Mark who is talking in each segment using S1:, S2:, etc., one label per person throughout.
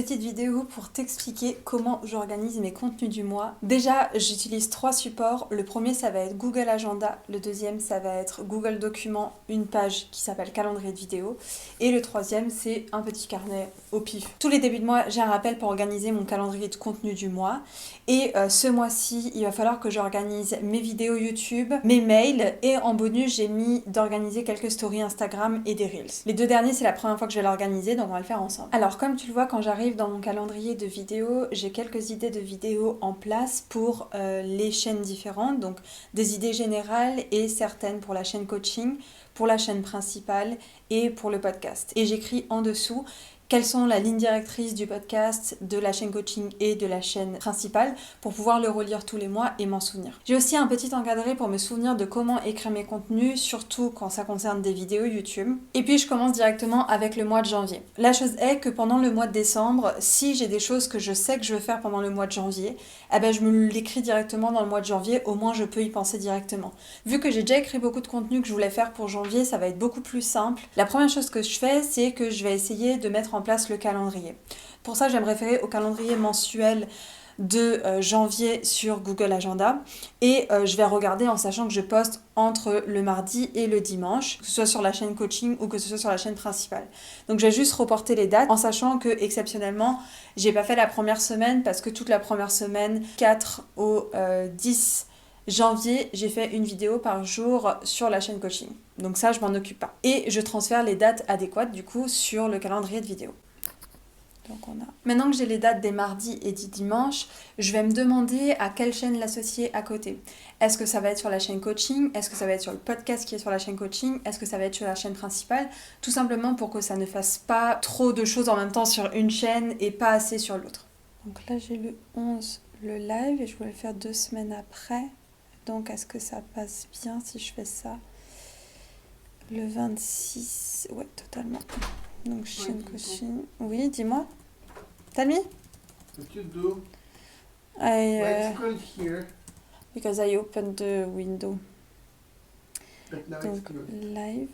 S1: Petite vidéo pour t'expliquer comment j'organise mes contenus du mois. Déjà, j'utilise 3 supports. Le premier, ça va être Google Agenda. Le deuxième, ça va être Google Documents, une page qui s'appelle calendrier de vidéo. Et le troisième, c'est un petit carnet au pif. Tous les débuts de mois, j'ai un rappel pour organiser mon calendrier de contenu du mois. Et ce mois-ci, il va falloir que j'organise mes vidéos YouTube, mes mails. Et en bonus, j'ai mis d'organiser quelques stories Instagram et des Reels. Les deux derniers, c'est la première fois que je vais l'organiser, donc on va le faire ensemble. Alors, comme tu le vois, quand j'arrive dans mon calendrier de vidéos, j'ai quelques idées de vidéos en place pour les chaînes différentes, donc des idées générales et certaines pour la chaîne coaching, pour la chaîne principale et pour le podcast. Et j'écris en dessous quelles sont la ligne directrice du podcast, de la chaîne coaching et de la chaîne principale pour pouvoir le relire tous les mois et m'en souvenir. J'ai aussi un petit encadré pour me souvenir de comment écrire mes contenus, surtout quand ça concerne des vidéos YouTube. Et puis je commence directement avec le mois de janvier. La chose est que pendant le mois de décembre, si j'ai des choses que je sais que je veux faire pendant le mois de janvier, je me l'écris directement dans le mois de janvier, au moins je peux y penser directement. Vu que j'ai déjà écrit beaucoup de contenu que je voulais faire pour janvier, ça va être beaucoup plus simple. La première chose que je fais, c'est que je vais essayer de mettre en place le calendrier. Pour ça, je vais me référer au calendrier mensuel de janvier sur Google Agenda et je vais regarder en sachant que je poste entre le mardi et le dimanche, que ce soit sur la chaîne coaching ou que ce soit sur la chaîne principale. Donc je vais juste reporter les dates en sachant que exceptionnellement, j'ai pas fait la première semaine parce que toute la première semaine, 4 au 10 janvier, j'ai fait une vidéo par jour sur la chaîne coaching. Donc ça, je m'en occupe pas. Et je transfère les dates adéquates du coup sur le calendrier de vidéo. Donc Maintenant que j'ai les dates des mardis et des dimanches, je vais me demander à quelle chaîne l'associer à côté. Est-ce que ça va être sur la chaîne coaching? Est-ce que ça va être sur le podcast qui est sur la chaîne coaching? Est-ce que ça va être sur la chaîne principale? Tout simplement pour que ça ne fasse pas trop de choses en même temps sur une chaîne et pas assez sur l'autre. Donc là j'ai le 11 le live et je voulais le faire 2 semaines après. Donc est-ce que ça passe bien si je fais ça? Le 26, ouais totalement. Donc chaîne coaching. Oui, dis-moi. Tell me.
S2: What you do?
S1: I
S2: It's good here,
S1: because I opened the window.
S2: but now it's
S1: Donc
S2: good.
S1: live.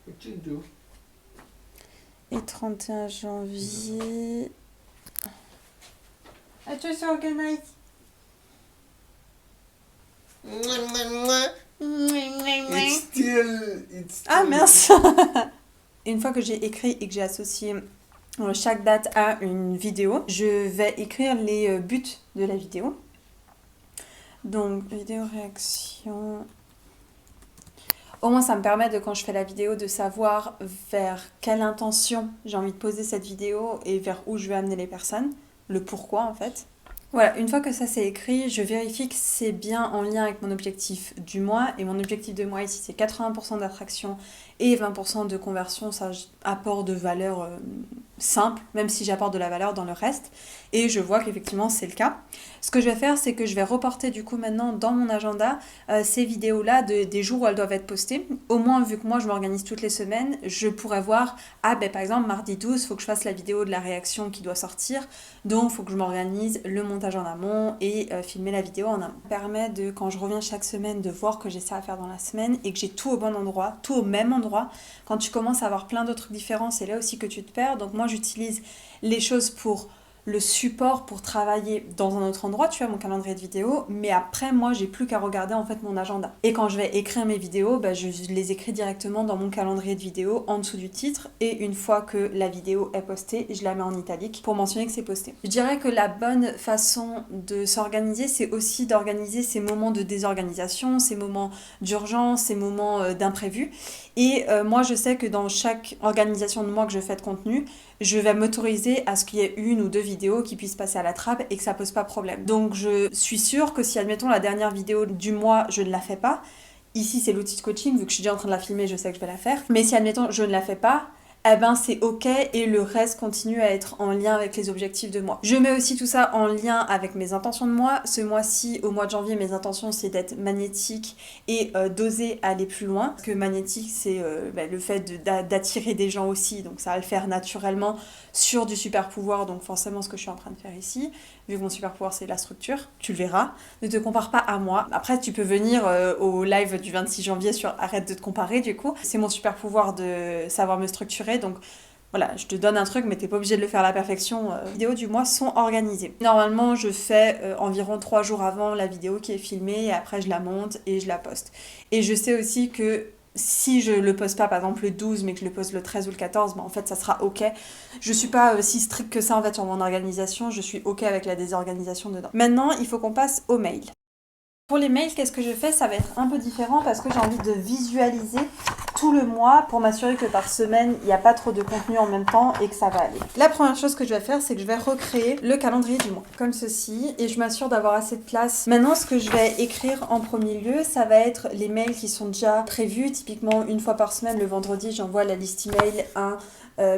S2: What you do?
S1: Et 31 janvier. I just organize.
S2: It's
S1: Ah
S2: still.
S1: mince. Une fois que j'ai écrit et que j'ai associé chaque date à une vidéo, je vais écrire les buts de la vidéo. Donc vidéo réaction. Au moins ça me permet de quand je fais la vidéo de savoir vers quelle intention j'ai envie de poser cette vidéo et vers où je vais amener les personnes, le pourquoi en fait. Voilà, une fois que ça c'est écrit, je vérifie que c'est bien en lien avec mon objectif du mois. Et mon objectif de mois ici, c'est 80% d'attraction et 20% de conversion. Ça apporte de valeur simple, même si j'apporte de la valeur dans le reste. Et je vois qu'effectivement c'est le cas. Ce que je vais faire, c'est que je vais reporter du coup maintenant dans mon agenda ces vidéos-là des jours où elles doivent être postées. Au moins, vu que moi je m'organise toutes les semaines, je pourrais voir, par exemple, mardi 12, il faut que je fasse la vidéo de la réaction qui doit sortir. Donc, il faut que je m'organise le montage en amont et filmer la vidéo en amont. Ça permet de, quand je reviens chaque semaine, de voir que j'ai ça à faire dans la semaine et que j'ai tout au bon endroit, tout au même endroit. Quand tu commences à avoir plein d'autres trucs différents, c'est là aussi que tu te perds. Donc, moi, j'utilise les choses pour le support pour travailler dans un autre endroit, tu vois, mon calendrier de vidéo, mais après, moi, j'ai plus qu'à regarder en fait mon agenda. Et quand je vais écrire mes vidéos, je les écris directement dans mon calendrier de vidéo en dessous du titre, et une fois que la vidéo est postée, je la mets en italique pour mentionner que c'est posté. Je dirais que la bonne façon de s'organiser, c'est aussi d'organiser ces moments de désorganisation, ces moments d'urgence, ces moments d'imprévu. Et moi, je sais que dans chaque organisation de moi que je fais de contenu, je vais m'autoriser à ce qu'il y ait une ou deux vidéos qui puissent passer à la trappe et que ça pose pas problème. Donc je suis sûre que si, admettons, la dernière vidéo du mois, je ne la fais pas, ici c'est l'outil de coaching, vu que je suis déjà en train de la filmer, je sais que je vais la faire, mais si, admettons, je ne la fais pas, c'est ok et le reste continue à être en lien avec les objectifs de moi. Je mets aussi tout ça en lien avec mes intentions de moi. Ce mois-ci, au mois de janvier, mes intentions c'est d'être magnétique et d'oser aller plus loin. Parce que magnétique c'est le fait d'attirer des gens aussi, donc ça va le faire naturellement sur du super pouvoir, donc forcément ce que je suis en train de faire ici. Vu que mon super pouvoir c'est la structure, tu le verras. Ne te compare pas à moi. Après tu peux venir au live du 26 janvier sur Arrête de te comparer du coup. C'est mon super pouvoir de savoir me structurer, donc Voilà, je te donne un truc, mais t'es pas obligé de le faire à la perfection. Les vidéos du mois sont organisées. Normalement, je fais environ 3 jours avant la vidéo qui est filmée, et après je la monte et je la poste. Et je sais aussi que si je le poste pas, par exemple le 12, mais que je le poste le 13 ou le 14, en fait, ça sera ok. Je suis pas si stricte que ça, en fait, sur mon organisation. Je suis ok avec la désorganisation dedans. Maintenant, il faut qu'on passe aux mails. Pour les mails, qu'est-ce que je fais? Ça va être un peu différent parce que j'ai envie de visualiser tout le mois pour m'assurer que par semaine, il n'y a pas trop de contenu en même temps et que ça va aller. La première chose que je vais faire, c'est que je vais recréer le calendrier du mois, comme ceci, et je m'assure d'avoir assez de place. Maintenant, ce que je vais écrire en premier lieu, ça va être les mails qui sont déjà prévus. Typiquement, une fois par semaine, le vendredi, j'envoie la liste email, un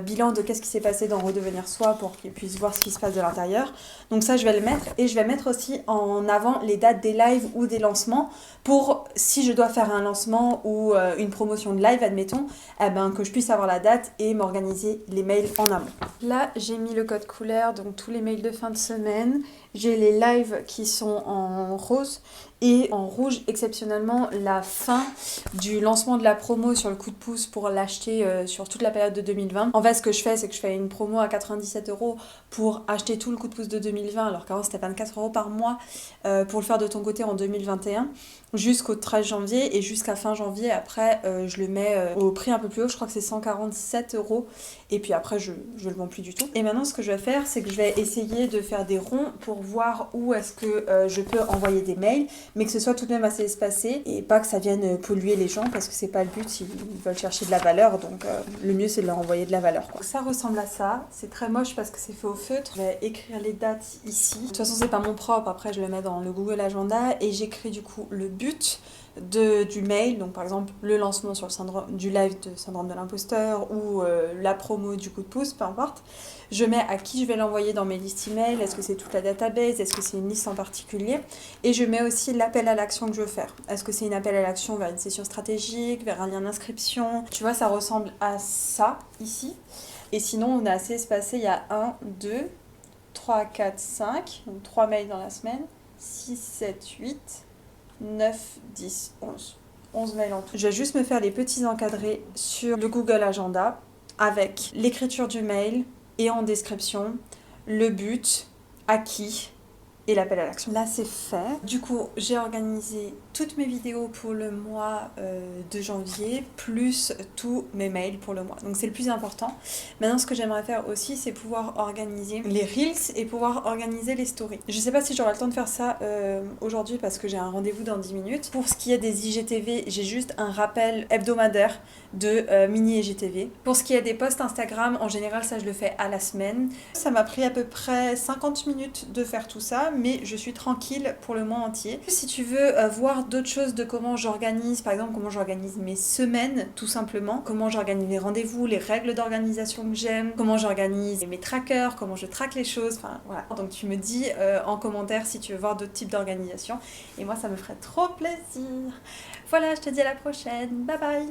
S1: bilan de qu'est-ce qui s'est passé dans Redevenir Soi pour qu'ils puissent voir ce qui se passe de l'intérieur. Donc ça, je vais le mettre, et je vais mettre aussi en avant les dates des lives ou des lancements pour, si je dois faire un lancement ou une promotion de live, admettons, que je puisse avoir la date et m'organiser les mails en amont. Là, j'ai mis le code couleur, donc tous les mails de fin de semaine. J'ai les lives qui sont en rose et en rouge, exceptionnellement, la fin du lancement de la promo sur le coup de pouce pour l'acheter sur toute la période de 2020. En fait, ce que je fais, c'est que je fais une promo à 97 € pour acheter tout le coup de pouce de 2020, alors qu'avant c'était 24 € par mois pour le faire de ton côté en 2021, jusqu'au 13 janvier, et jusqu'à fin janvier, après, je le mets au prix un peu plus haut, je crois que c'est 147 €, et puis après, je le vends plus du tout. Et maintenant, ce que je vais faire, c'est que je vais essayer de faire des ronds pour voir où est-ce que je peux envoyer des mails, mais que ce soit tout de même assez espacé et pas que ça vienne polluer les gens, parce que c'est pas le but, ils veulent chercher de la valeur, donc le mieux c'est de leur envoyer de la valeur, quoi. Ça ressemble à ça, c'est très moche parce que c'est fait au feutre. Je vais écrire les dates ici. De toute façon, c'est pas mon propre, après je le mets dans le Google Agenda, et j'écris du coup le but du mail, donc par exemple le lancement sur le syndrome du live de syndrome de l'imposteur ou la promo du coup de pouce, peu importe. Je mets à qui je vais l'envoyer dans mes listes email, est-ce que c'est toute la database, est-ce que c'est une liste en particulier, et je mets aussi l'appel à l'action que je veux faire. Est-ce que c'est une appel à l'action vers une session stratégique, vers un lien d'inscription? Tu vois, ça ressemble à ça ici. Et sinon, on est assez espacé, il y a 1, 2, 3, 4, 5, donc 3 mails dans la semaine, 6, 7, 8, 9, 10, 11. 11 mails en tout. Je vais juste me faire les petits encadrés sur le Google Agenda avec l'écriture du mail et en description, le but, à qui et l'appel à l'action. Là, c'est fait. Du coup, j'ai organisé toutes mes vidéos pour le mois de janvier, plus tous mes mails pour le mois. Donc, c'est le plus important. Maintenant, ce que j'aimerais faire aussi, c'est pouvoir organiser les Reels et pouvoir organiser les stories. Je sais pas si j'aurai le temps de faire ça aujourd'hui parce que j'ai un rendez-vous dans 10 minutes. Pour ce qui est des IGTV, j'ai juste un rappel hebdomadaire de mini IGTV. Pour ce qui est des posts Instagram, en général, ça, je le fais à la semaine. Ça m'a pris à peu près 50 minutes de faire tout ça, mais je suis tranquille pour le mois entier. Si tu veux voir d'autres choses de comment j'organise, par exemple comment j'organise mes semaines, tout simplement, comment j'organise mes rendez-vous, les règles d'organisation que j'aime, comment j'organise mes trackers, comment je traque les choses, enfin voilà. Donc tu me dis en commentaire si tu veux voir d'autres types d'organisation, et moi ça me ferait trop plaisir. Voilà, je te dis à la prochaine, bye bye.